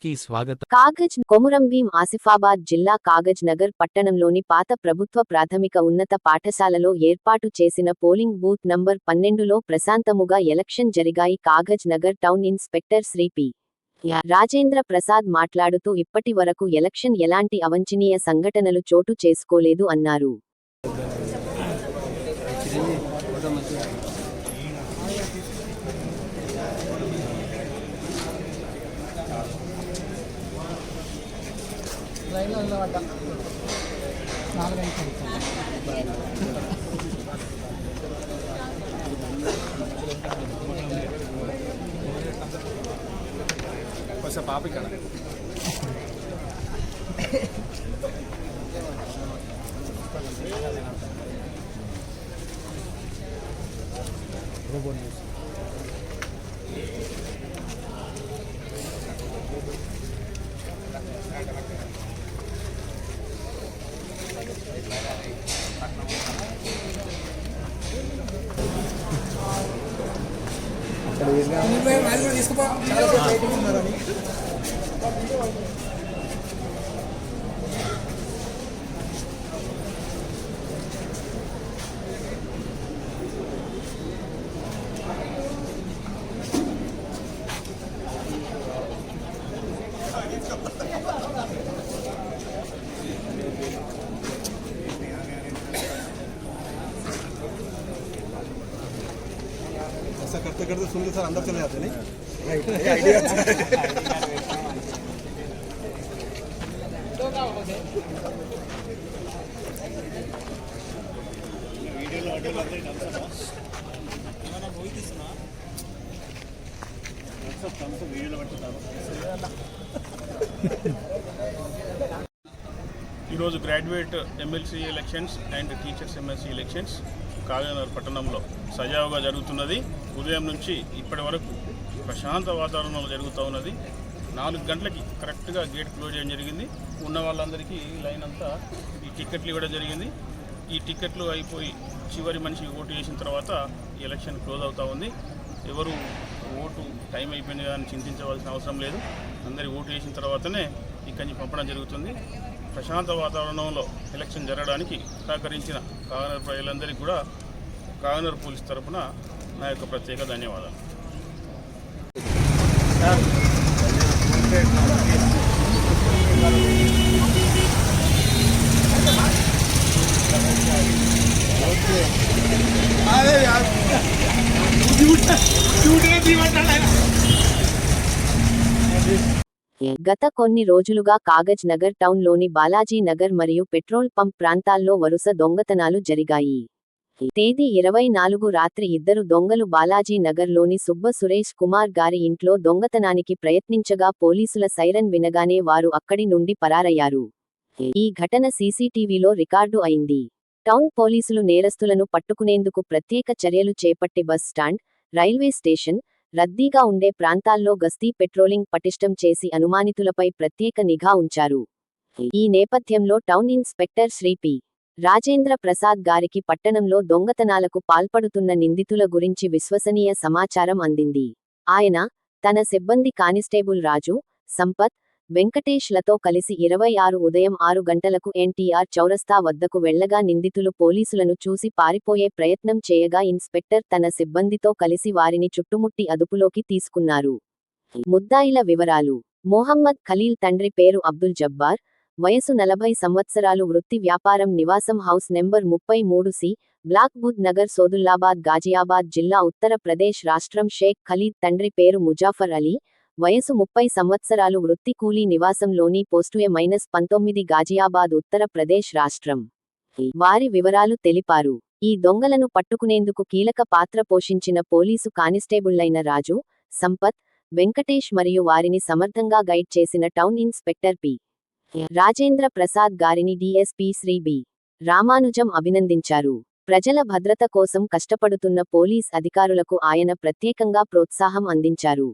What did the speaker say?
కి స్వాగతం. కాగజ్ కొమురంభీం ఆసిఫాబాద్ జిల్లా కాగజ్ నగర్ పట్టణంలోని పాత ప్రభుత్వ ప్రాథమిక ఉన్నత పాఠశాలలో ఏర్పాటు చేసిన పోలింగ్ బూత్ నంబర్ 12లో ప్రశాంతముగా ఎలక్షన్ జరిగాయి. Kagaznagar town inspector Shri P. Rajendra Prasad మాట్లాడుతూ ఇప్పటి వరకు ఎలక్షన్ ఎలాంటి అవాంఛనీయ సంఘటనలు చోటు చేసుకోలేదు అన్నారు. పాప ఇక్కడ ऐसा करते करते सुन के सर अंदर चले जाते नहीं आइडिया ఈరోజు graduate MLC elections and teachers MLC elections Kagaznagar పట్టణంలో సజావుగా జరుగుతున్నది. ఉదయం నుంచి ఇప్పటి వరకు ప్రశాంత వాతావరణంలో జరుగుతూ ఉన్నది. 4 గంటలకి కరెక్ట్గా గేట్ క్లోజ్ చేయడం జరిగింది. ఉన్న వాళ్ళందరికీ లైన్ అంతా ఈ టికెట్లు ఇవ్వడం జరిగింది. ఈ టికెట్లు అయిపోయి చివరి మనిషి ఓటు చేసిన తర్వాత ఎలక్షన్ క్లోజ్ అవుతూ ఉంది. ఎవరు ఓటు టైం అయిపోయింది అని చింతించవలసిన అవసరం లేదు. అందరి ఓటు చేసిన తర్వాతనే ఇక్కడి నుంచి పంపడం జరుగుతుంది. ప్రశాంత వాతావరణంలో ఎలక్షన్ జరగడానికి సహకరించిన కాగజ్నగర్ ప్రజలందరికీ కూడా కాగజ్నగర్ పోలీస్ తరఫున నా యొక్క ప్రత్యేక ధన్యవాదాలు. గత కొన్ని రోజులుగా కాగజ్ నగర్ టౌన్లోని బాలాజీ నగర్ మరియు పెట్రోల్ పంప్ ప్రాంతాల్లో వరుస దొంగతనాలు జరిగాయి. తేదీ 24 రాత్రి ఇద్దరు దొంగలు బాలాజీ నగర్లోని సుబ్బ సురేష్ కుమార్ గారి ఇంట్లో దొంగతనానికి ప్రయత్నించగా పోలీసుల సైరన్ వినగానే వారు అక్కడి నుండి పరారయ్యారు. ఈ ఘటన సీసీటీవీలో రికార్డు అయింది. టౌన్ పోలీసులు నేరస్తులను పట్టుకునేందుకు ప్రత్యేక చర్యలు చేపట్టి బస్ స్టాండ్, రైల్వే స్టేషన్, రద్దీగా ఉండే ప్రాంతాల్లో గస్తీ పెట్రోలింగ్ పటిష్టం చేసి అనుమానితులపై ప్రత్యేక నిఘా ఉంచారు. ఈ నేపథ్యంలో town inspector Shri P. Rajendra Prasad గారికి పట్టణంలో దొంగతనాలకు పాల్పడుతున్న నిందితుల గురించి విశ్వసనీయ సమాచారం అందింది. ఆయన తన సిబ్బంది కానిస్టేబుల్ రాజు, సంపత్, వెంకటేష్ లతో కలిసి 26 ఉదయం 6 గంటలకు ఎన్టీఆర్ చౌరస్తా వద్దకు వెళ్లగా నిందితులు పోలీసులను చూసి పారిపోయే ప్రయత్నం చేయగా ఇన్స్పెక్టర్ తన సిబ్బందితో కలిసి వారిని చుట్టుముట్టి అదుపులోకి తీసుకున్నారు. ముద్దాయిల వివరాలు: మొహమ్మద్ ఖలీల్ తండ్రి పేరు అబ్దుల్ జబ్బార్, వయసు 40 సంవత్సరాలు, వృత్తి వ్యాపారం, నివాసం house number 33 C, block Buddh Nagar, Sadullabad, Ghaziabad జిల్లా, ఉత్తర ప్రదేశ్ రాష్ట్రం. షేక్ ఖలీద్ తండ్రి పేరు ముజాఫర్ అలీ, వయసు 30 సంవత్సరాలు, వృత్తి కూలీ, నివాసంలోని పోస్టు ఏ-19 గాజియాబాద్, ఉత్తర ప్రదేశ్ రాష్ట్రం. వారి వివరాలు తెలిపారు. ఈ దొంగలను పట్టుకునేందుకు కీలక పాత్ర పోషించిన పోలీసు కానిస్టేబుళ్లైన రాజు, సంపత్, వెంకటేష్ మరియు వారిని సమర్థంగా గైడ్ చేసిన town inspector P. Rajendra Prasad గారిని డీఎస్పీ శ్రీ బి. రామానుజం అభినందించారు. ప్రజల భద్రత కోసం కష్టపడుతున్న పోలీస్ అధికారులకు ఆయన ప్రత్యేకంగా ప్రోత్సాహం అందించారు.